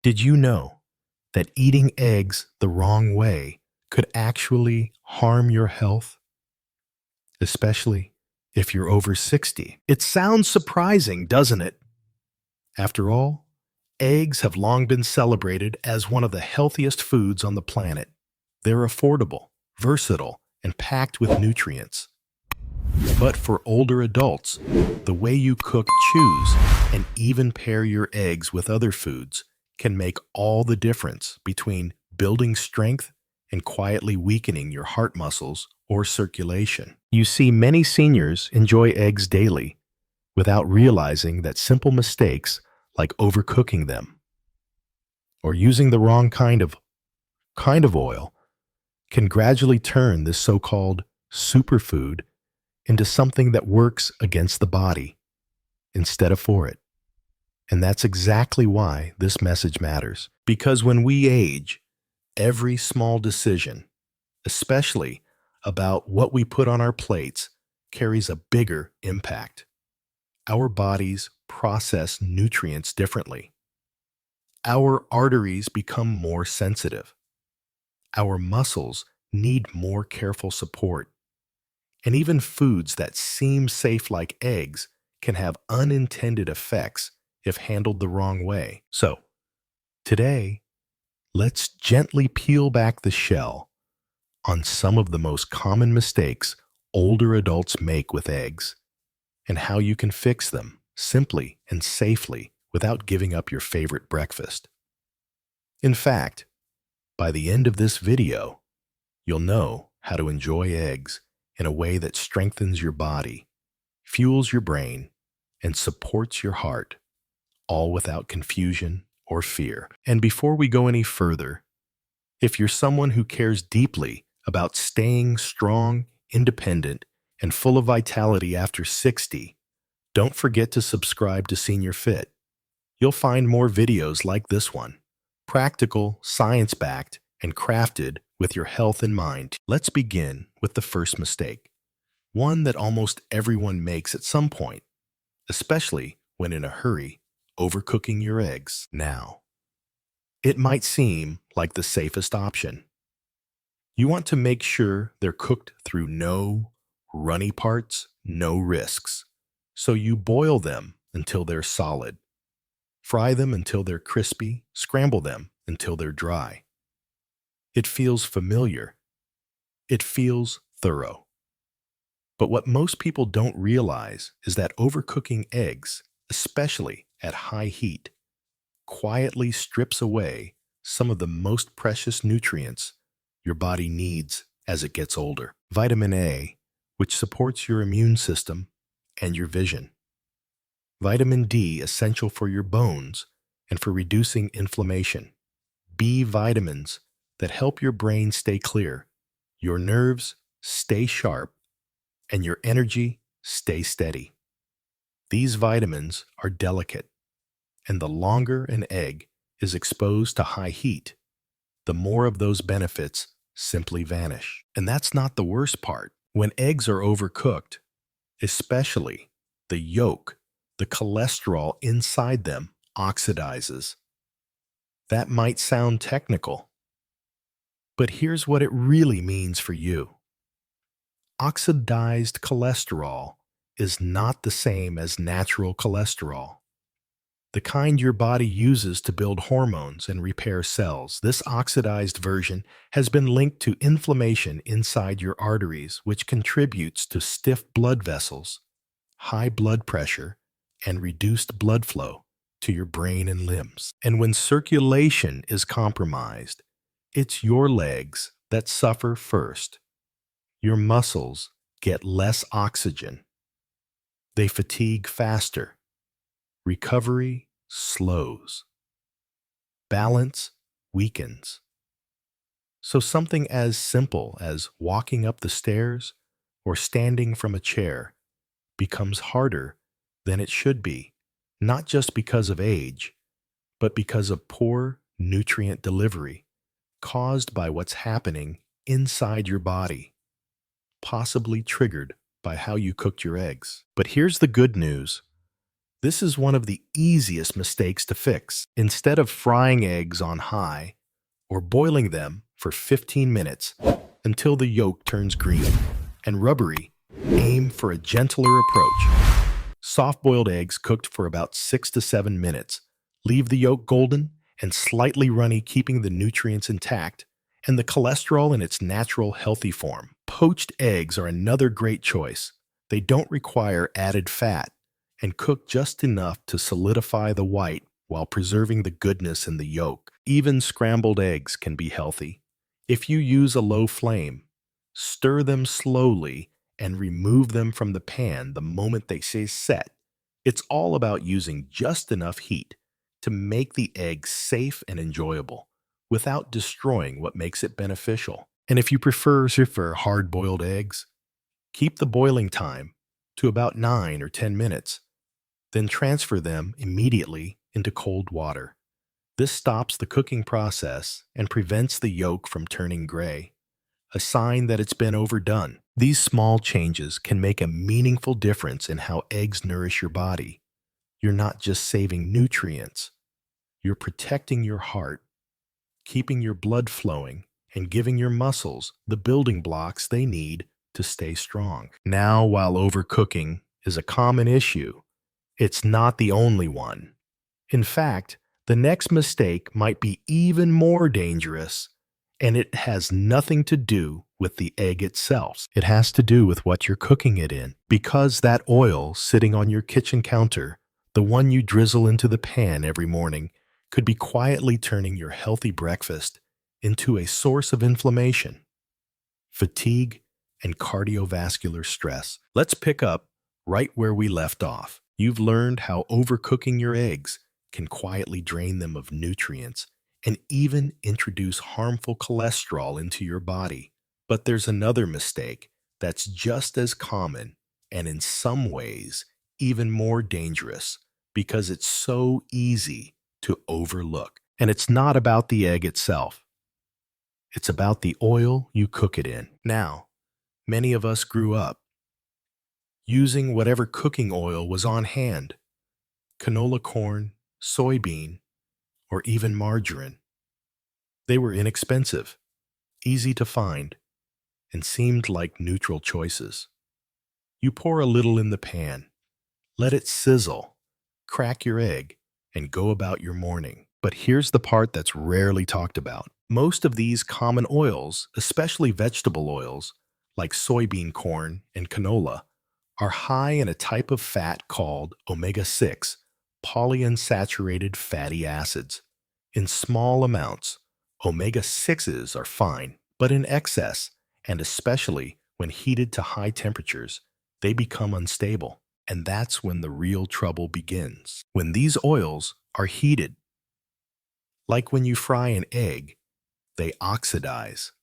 Did you know that eating eggs the wrong way could actually harm your health, especially if you're over 60? It sounds surprising, doesn't it? After all, eggs have long been celebrated as one of the healthiest foods on the planet. They're affordable, versatile, and packed with nutrients. But for older adults, the way you cook, choose, and even pair your eggs with other foods can make all the difference between building strength and quietly weakening your heart muscles or circulation. You see, many seniors enjoy eggs daily without realizing that simple mistakes like overcooking them or using the wrong kind of oil can gradually turn this so-called superfood into something that works against the body instead of for it. And that's exactly why this message matters. Because when we age, every small decision, especially about what we put on our plates, carries a bigger impact. Our bodies process nutrients differently. Our arteries become more sensitive. Our muscles need more careful support. And even foods that seem safe like eggs can have unintended effects if handled the wrong way. So, today, let's gently peel back the shell on some of the most common mistakes older adults make with eggs and how you can fix them simply and safely without giving up your favorite breakfast. In fact, by the end of this video, you'll know how to enjoy eggs in a way that strengthens your body, fuels your brain, and supports your heart, all without confusion or fear. And before we go any further, if you're someone who cares deeply about staying strong, independent, and full of vitality after 60, don't forget to subscribe to Senior Fit. You'll find more videos like this one, practical, science-backed, and crafted with your health in mind. Let's begin with the first mistake, one that almost everyone makes at some point, especially when in a hurry, overcooking your eggs. Now, it might seem like the safest option. You want to make sure they're cooked through no runny parts, no risks. So you boil them until they're solid. Fry them until they're crispy, scramble them until they're dry. It feels familiar. It feels thorough. But what most people don't realize is that overcooking eggs, especially at high heat, quietly strips away some of the most precious nutrients your body needs as it gets older. Vitamin A, which supports your immune system and your vision. Vitamin D, essential for your bones and for reducing inflammation. B vitamins that help your brain stay clear, your nerves stay sharp, and your energy stay steady. These vitamins are delicate, and the longer an egg is exposed to high heat, the more of those benefits simply vanish. And that's not the worst part. When eggs are overcooked, especially the yolk, the cholesterol inside them oxidizes. That might sound technical, but here's what it really means for you. Oxidized cholesterol is not the same as natural cholesterol, the kind your body uses to build hormones and repair cells. This oxidized version has been linked to inflammation inside your arteries, which contributes to stiff blood vessels, high blood pressure, and reduced blood flow to your brain and limbs. And when circulation is compromised, it's your legs that suffer first. Your muscles get less oxygen. They fatigue faster. Recovery slows. Balance weakens. So something as simple as walking up the stairs or standing from a chair becomes harder than it should be, not just because of age, but because of poor nutrient delivery caused by what's happening inside your body, possibly triggered by how you cooked your eggs. But here's the good news. This is one of the easiest mistakes to fix. Instead of frying eggs on high or boiling them for 15 minutes until the yolk turns green and rubbery, aim for a gentler approach. Soft-boiled eggs cooked for about 6 to 7 minutes. Leave the yolk golden and slightly runny, keeping the nutrients intact and the cholesterol in its natural, healthy form. Poached eggs are another great choice. They don't require added fat and cook just enough to solidify the white while preserving the goodness in the yolk. Even scrambled eggs can be healthy. If you use a low flame, stir them slowly and remove them from the pan the moment they say set. It's all about using just enough heat to make the egg safe and enjoyable without destroying what makes it beneficial. And if you prefer hard-boiled eggs, keep the boiling time to about 9 or 10 minutes. Then transfer them immediately into cold water. This stops the cooking process and prevents the yolk from turning gray, a sign that it's been overdone. These small changes can make a meaningful difference in how eggs nourish your body. You're not just saving nutrients, you're protecting your heart, keeping your blood flowing, and giving your muscles the building blocks they need to stay strong. Now, while overcooking is a common issue, it's not the only one. In fact, the next mistake might be even more dangerous, and it has nothing to do with the egg itself. It has to do with what you're cooking it in. Because that oil sitting on your kitchen counter, the one you drizzle into the pan every morning, could be quietly turning your healthy breakfast into a source of inflammation, fatigue, and cardiovascular stress. Let's pick up right where we left off. You've learned how overcooking your eggs can quietly drain them of nutrients and even introduce harmful cholesterol into your body. But there's another mistake that's just as common and in some ways even more dangerous because it's so easy to overlook. And it's not about the egg itself. It's about the oil you cook it in. Now, many of us grew up using whatever cooking oil was on hand: canola corn, soybean, or even margarine. They were inexpensive, easy to find, and seemed like neutral choices. You pour a little in the pan, let it sizzle, crack your egg, and go about your morning. But here's the part that's rarely talked about. Most of these common oils, especially vegetable oils like soybean corn and canola, are high in a type of fat called omega-6 polyunsaturated fatty acids. In small amounts, omega-6s are fine, but in excess, and especially when heated to high temperatures, they become unstable. And that's when the real trouble begins. When these oils are heated, like when you fry an egg, they oxidize.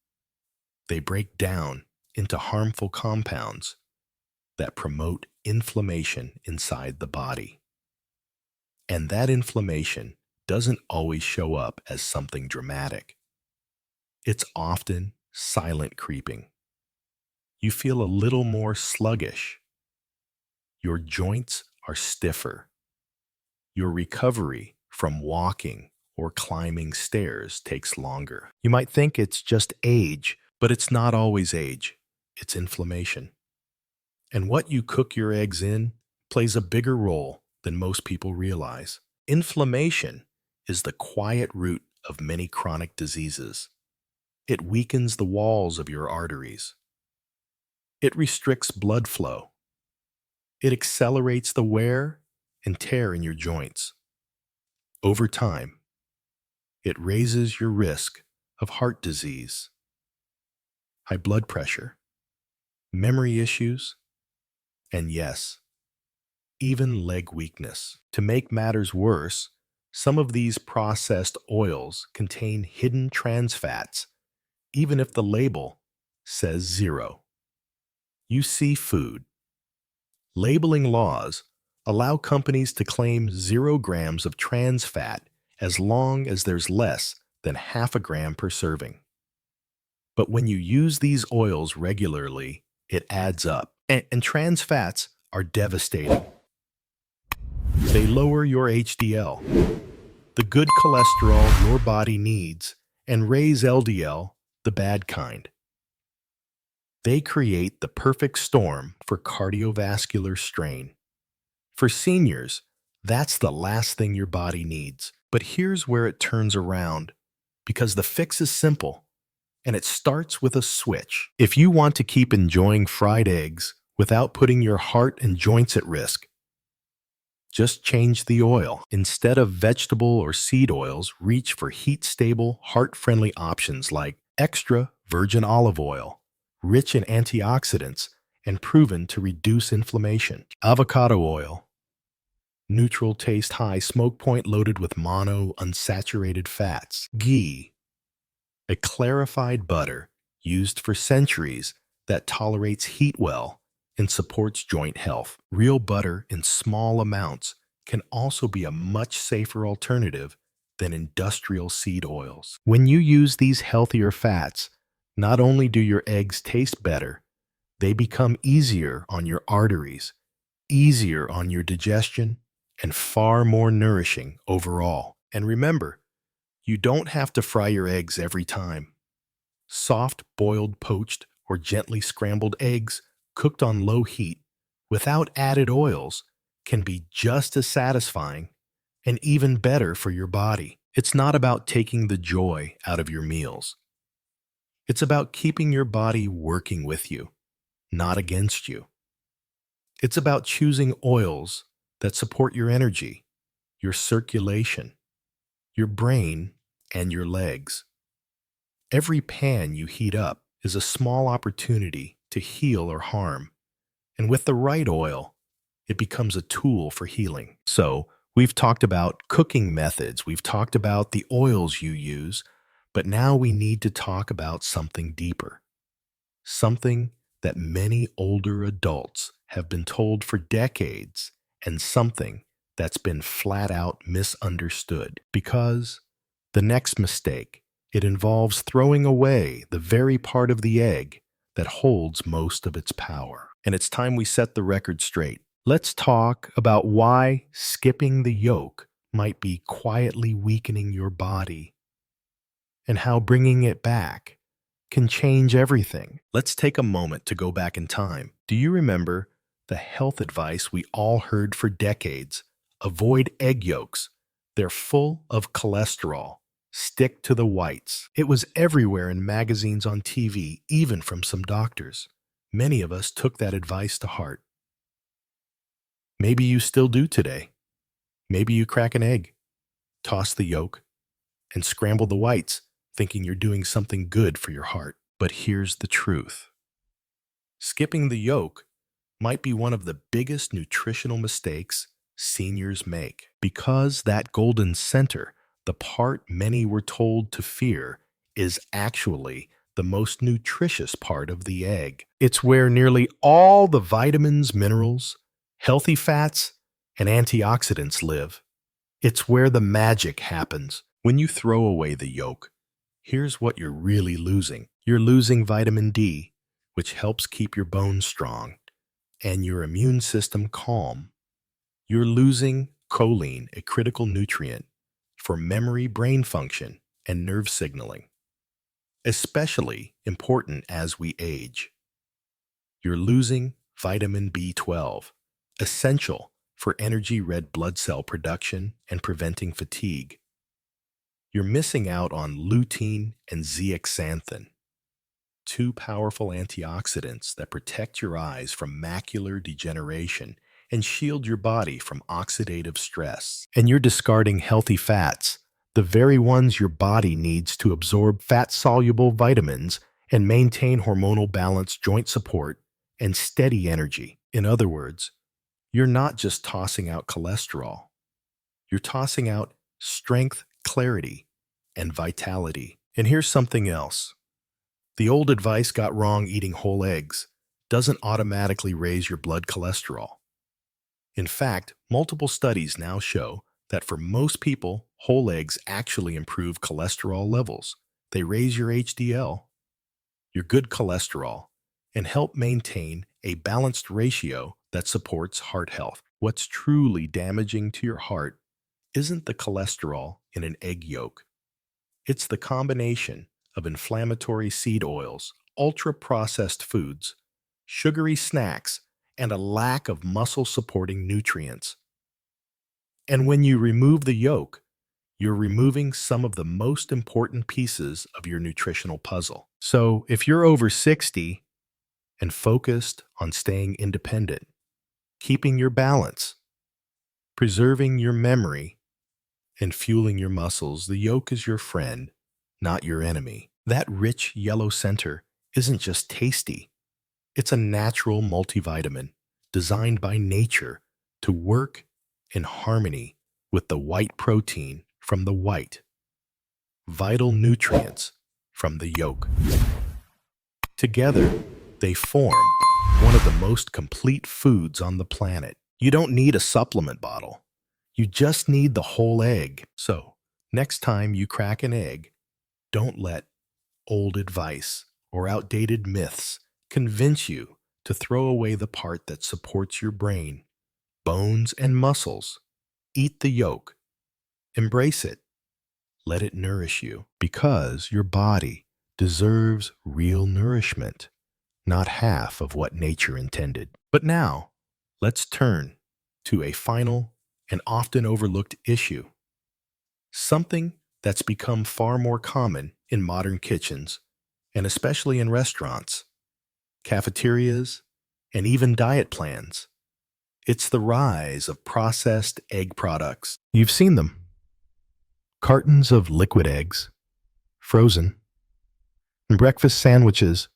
They break down into harmful compounds that promote inflammation inside the body. And that inflammation doesn't always show up as something dramatic. It's often silent creeping. You feel a little more sluggish. Your joints are stiffer. Your recovery from walking or climbing stairs takes longer. You might think it's just age, but it's not always age. It's inflammation. And what you cook your eggs in plays a bigger role than most people realize. Inflammation is the quiet root of many chronic diseases. It weakens the walls of your arteries. It restricts blood flow. It accelerates the wear and tear in your joints. Over time, it raises your risk of heart disease, high blood pressure, memory issues, and yes, even leg weakness. To make matters worse, some of these processed oils contain hidden trans fats, even if the label says 0. You see food. Labeling laws allow companies to claim 0 grams of trans fat as long as there's less than half a gram per serving. But when you use these oils regularly, it adds up. And trans fats are devastating. They lower your HDL, the good cholesterol your body needs, and raise LDL, the bad kind. They create the perfect storm for cardiovascular strain. For seniors, that's the last thing your body needs. But here's where it turns around, because the fix is simple, and it starts with a switch. If you want to keep enjoying fried eggs without putting your heart and joints at risk, just change the oil. Instead of vegetable or seed oils, reach for heat-stable, heart-friendly options like extra virgin olive oil, rich in antioxidants and proven to reduce inflammation. Avocado oil, neutral taste, high smoke point, loaded with mono unsaturated fats. Ghee, a clarified butter used for centuries that tolerates heat well and supports joint health. Real butter in small amounts can also be a much safer alternative than industrial seed oils. When you use these healthier fats, not only do your eggs taste better, they become easier on your arteries, easier on your digestion, and far more nourishing overall. And remember, you don't have to fry your eggs every time. Soft, boiled, poached, or gently scrambled eggs cooked on low heat without added oils can be just as satisfying and even better for your body. It's not about taking the joy out of your meals. It's about keeping your body working with you, not against you. It's about choosing oils that support your energy, your circulation, your brain, and your legs. Every pan you heat up is a small opportunity to heal or harm, and with the right oil, it becomes a tool for healing. So, we've talked about cooking methods, we've talked about the oils you use, but now we need to talk about something deeper. Something that many older adults have been told for decades, and something that's been flat out misunderstood. Because the next mistake, it involves throwing away the very part of the egg that holds most of its power. And it's time we set the record straight. Let's talk about why skipping the yolk might be quietly weakening your body and how bringing it back can change everything. Let's take a moment to go back in time. Do you remember the health advice we all heard for decades? Avoid egg yolks. They're full of cholesterol. Stick to the whites. It was everywhere in magazines, on TV, even from some doctors. Many of us took that advice to heart. Maybe you still do today. Maybe you crack an egg, toss the yolk, and scramble the whites, thinking you're doing something good for your heart. But here's the truth. Skipping the yolk might be one of the biggest nutritional mistakes seniors make, because that golden center, the part many were told to fear, is actually the most nutritious part of the egg. It's where nearly all the vitamins, minerals, healthy fats, and antioxidants live. It's where the magic happens. When you throw away the yolk, here's what you're really losing. You're losing vitamin D, which helps keep your bones strong and your immune system calm. You're losing choline, a critical nutrient for memory, brain function, and nerve signaling, especially important as we age. You're losing vitamin B12, essential for energy, red blood cell production, and preventing fatigue. You're missing out on lutein and zeaxanthin, two powerful antioxidants that protect your eyes from macular degeneration and shield your body from oxidative stress. And you're discarding healthy fats, the very ones your body needs to absorb fat-soluble vitamins and maintain hormonal balance, joint support, and steady energy. In other words, you're not just tossing out cholesterol. You're tossing out strength, clarity, and vitality. And here's something else. The old advice got wrong, eating whole eggs doesn't automatically raise your blood cholesterol. In fact, multiple studies now show that for most people, whole eggs actually improve cholesterol levels. They raise your HDL, your good cholesterol, and help maintain a balanced ratio that supports heart health. What's truly damaging to your heart isn't the cholesterol in an egg yolk. It's the combination of inflammatory seed oils, ultra-processed foods, sugary snacks, and a lack of muscle-supporting nutrients. And when you remove the yolk, you're removing some of the most important pieces of your nutritional puzzle. So if you're over 60 and focused on staying independent, keeping your balance, preserving your memory, and fueling your muscles, the yolk is your friend, not your enemy. That rich yellow center isn't just tasty, it's a natural multivitamin designed by nature to work in harmony with the white protein from the white, vital nutrients from the yolk. Together, they form one of the most complete foods on the planet. You don't need a supplement bottle. You just need the whole egg. So, next time you crack an egg, don't let old advice or outdated myths convince you to throw away the part that supports your brain, bones, and muscles. Eat the yolk. Embrace it. Let it nourish you because your body deserves real nourishment, not half of what nature intended. But now, let's turn to a final and often overlooked issue, something that's become far more common in modern kitchens, and especially in restaurants, cafeterias, and even diet plans. It's the rise of processed egg products. You've seen them. Cartons of liquid eggs, frozen, and breakfast sandwiches,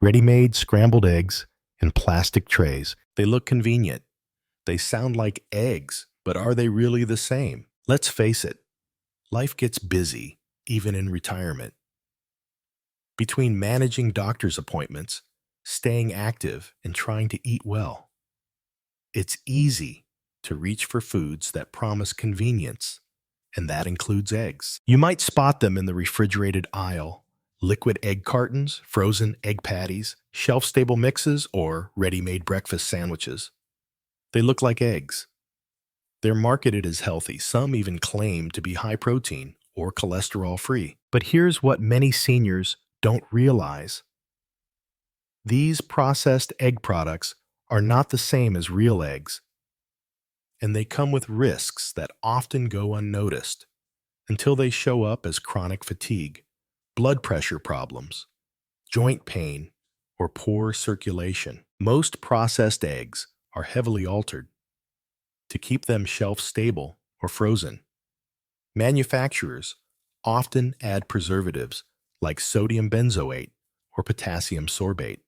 ready-made scrambled eggs in plastic trays. They look convenient. They sound like eggs, but are they really the same? Let's face it, life gets busy, even in retirement. Between managing doctor's appointments, staying active, and trying to eat well, it's easy to reach for foods that promise convenience, and that includes eggs. You might spot them in the refrigerated aisle: liquid egg cartons, frozen egg patties, shelf-stable mixes, or ready-made breakfast sandwiches. They look like eggs. They're marketed as healthy. Some even claim to be high protein or cholesterol-free. But here's what many seniors don't realize. These processed egg products are not the same as real eggs, and they come with risks that often go unnoticed until they show up as chronic fatigue, blood pressure problems, joint pain, or poor circulation. Most processed eggs are heavily altered to keep them shelf-stable or frozen. Manufacturers often add preservatives like sodium benzoate or potassium sorbate.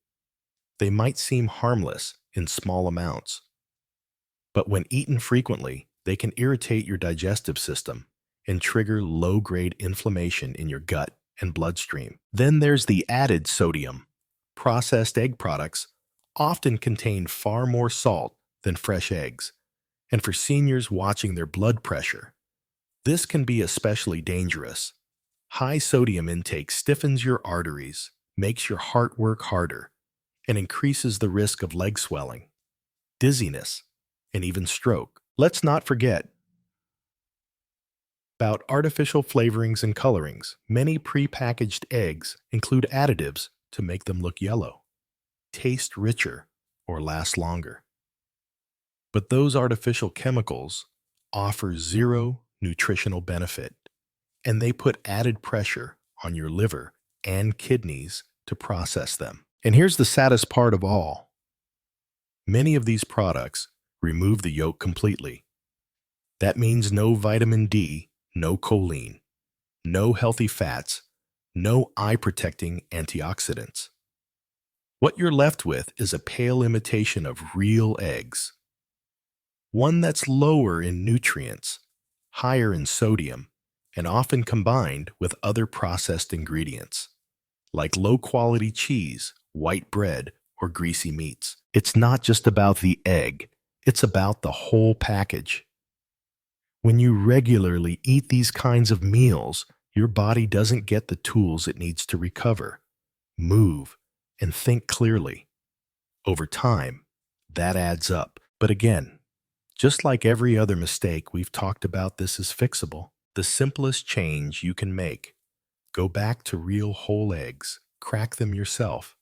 They might seem harmless in small amounts, but when eaten frequently, they can irritate your digestive system and trigger low-grade inflammation in your gut and bloodstream. Then there's the added sodium. Processed egg products often contain far more salt than fresh eggs, and for seniors watching their blood pressure, this can be especially dangerous. High sodium intake stiffens your arteries, makes your heart work harder, and increases the risk of leg swelling, dizziness, and even stroke. Let's not forget about artificial flavorings and colorings. Many prepackaged eggs include additives to make them look yellow, taste richer, or last longer. But those artificial chemicals offer zero nutritional benefit, and they put added pressure on your liver and kidneys to process them. And here's the saddest part of all. Many of these products remove the yolk completely. That means no vitamin D, no choline, no healthy fats, no eye-protecting antioxidants. What you're left with is a pale imitation of real eggs. One that's lower in nutrients, higher in sodium, and often combined with other processed ingredients, like low-quality cheese, white bread, or greasy meats. It's not just about the egg, it's about the whole package. When you regularly eat these kinds of meals, your body doesn't get the tools it needs to recover, move, and think clearly. Over time, that adds up. But again, Just like every other mistake we've talked about, this is fixable. The simplest change you can make: go back to real whole eggs, crack them yourself,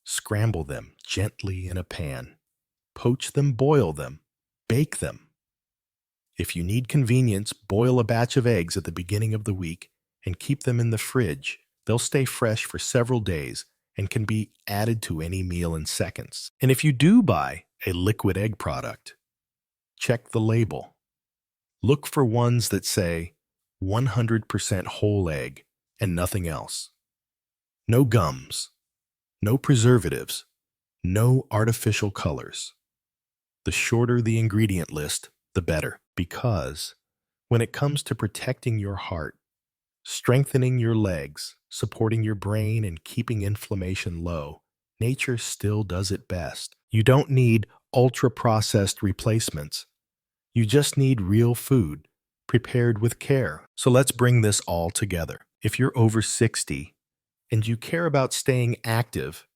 scramble them gently in a pan, poach them, boil them, bake them. If you need convenience, boil a batch of eggs at the beginning of the week and keep them in the fridge. They'll stay fresh for several days and can be added to any meal in seconds. And if you do buy a liquid egg product, check the label. Look for ones that say 100% whole egg and nothing else. No gums, no preservatives, no artificial colors. The shorter the ingredient list, the better, because when it comes to protecting your heart, strengthening your legs, supporting your brain, and keeping inflammation low, nature still does it best. You don't need ultra-processed replacements. You just need real food, prepared with care. So let's bring this all together. If you're over 60 and you care about staying active,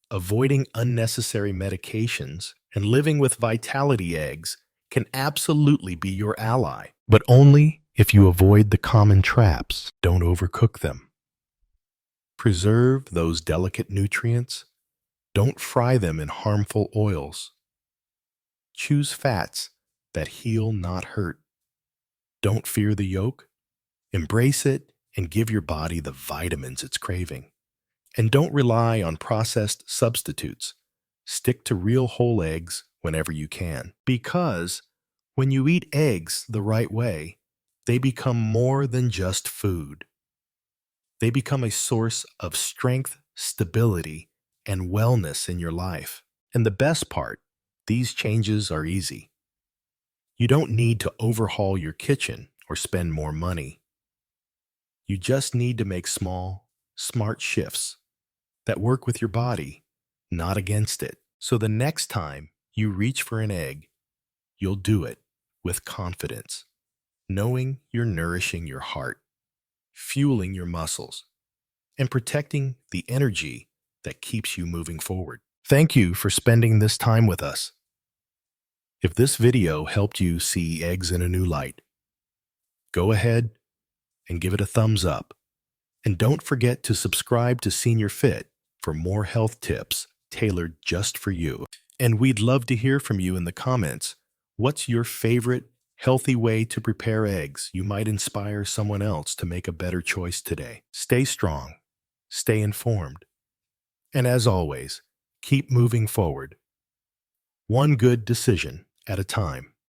avoiding unnecessary medications, and living with vitality, eggs can absolutely be your ally. But only if you avoid the common traps. Don't overcook them. Preserve those delicate nutrients. Don't fry them in harmful oils. Choose fats that heal, not hurt. Don't fear the yolk. Embrace it and give your body the vitamins it's craving. And don't rely on processed substitutes. Stick to real whole eggs whenever you can. Because when you eat eggs the right way, they become more than just food. They become a source of strength, stability, and wellness in your life. And the best part, these changes are easy. You don't need to overhaul your kitchen or spend more money. You just need to make small, smart shifts that work with your body, not against it. So the next time you reach for an egg, you'll do it with confidence, knowing you're nourishing your heart, fueling your muscles, and protecting the energy that keeps you moving forward. Thank you for spending this time with us. If this video helped you see eggs in a new light, go ahead and give it a thumbs up. And don't forget to subscribe to Senior Fit for more health tips tailored just for you. And we'd love to hear from you in the comments. What's your favorite healthy way to prepare eggs? You might inspire someone else to make a better choice today. Stay strong, stay informed, and as always, keep moving forward, one good decision at a time.